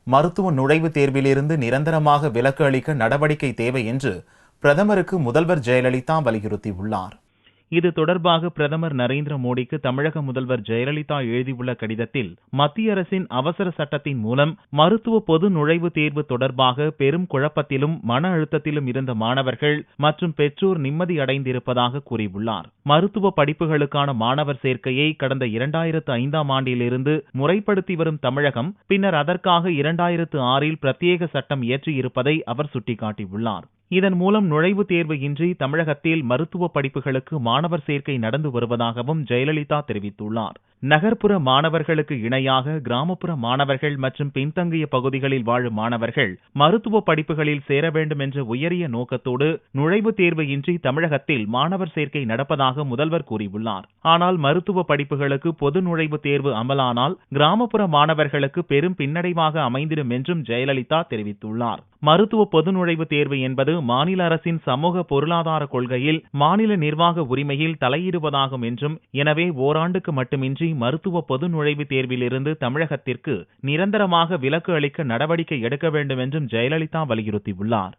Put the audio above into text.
மருத்துவ நுழைவுத் தேர்விலிருந்து நிரந்தரமாக விலக்கு அளிக்க நடவடிக்கை தேவை என்று பிரதமருக்கு முதல்வர் ஜெயலலிதா வலியுறுத்தியுள்ளார். இது தொடர்பாக பிரதமர் நரேந்திர மோடிக்கு தமிழக முதல்வர் ஜெயலலிதா எழுதியுள்ள கடிதத்தில், மத்திய அரசின் அவசர சட்டத்தின் மூலம் மருத்துவ பொது நுழைவுத் தேர்வு தொடர்பாக பெரும் குழப்பத்திலும் மன அழுத்தத்திலும் இருந்த மாணவர்கள் மற்றும் பெற்றோர் நிம்மதியடைந்திருப்பதாக கூறியுள்ளார். மருத்துவ படிப்புகளுக்கான மாணவர் சேர்க்கையை கடந்த 2005ஆம் ஆண்டிலிருந்து முறைப்படுத்தி வரும் தமிழகம் பின்னர் அதற்காக 2006இல் பிரத்யேக சட்டம் இயற்றியிருப்பதை அவர் சுட்டிக்காட்டியுள்ளார். இதன் மூலம் நுழைவுத் தேர்வு இன்றி தமிழகத்தில் மருத்துவ படிப்புகளுக்கு மாணவர் சேர்க்கை நடந்து வருவதாகவும் ஜெயலலிதா தெரிவித்துள்ளார். நகர்ப்புற மாணவர்களுக்கு இணையாக கிராமப்புற மாணவர்கள் மற்றும் பின்தங்கிய பகுதிகளில் வாழும் மாணவர்கள் மருத்துவ படிப்புகளில் சேர வேண்டும் என்ற உயரிய நோக்கத்தோடு நுழைவுத் தேர்வு இன்றி தமிழகத்தில் மாணவர் சேர்க்கை நடப்பதாக முதல்வர் கூறியுள்ளார். ஆனால் மருத்துவ படிப்புகளுக்கு பொது நுழைவுத் தேர்வு அமலானால் கிராமப்புற மாணவர்களுக்கு பெரும் பின்னடைவாக அமைந்திடும் என்றும் ஜெயலலிதா தெரிவித்துள்ளார். மருத்துவ பொது நுழைவுத் தேர்வு என்பது மாநில அரசின் சமூக பொருளாதார கொள்கையில் மாநில நிர்வாக உரிமையில் தலையிடுவதாகும் என்றும், எனவே ஓராண்டுக்கு மட்டுமின்றி மருத்துவ பொது நுழைவுத் தேர்விலிருந்து தமிழகத்திற்கு நிரந்தரமாக விலக்கு அளிக்க நடவடிக்கை எடுக்க வேண்டும் என்றும் ஜெயலலிதா வலியுறுத்தியுள்ளார்.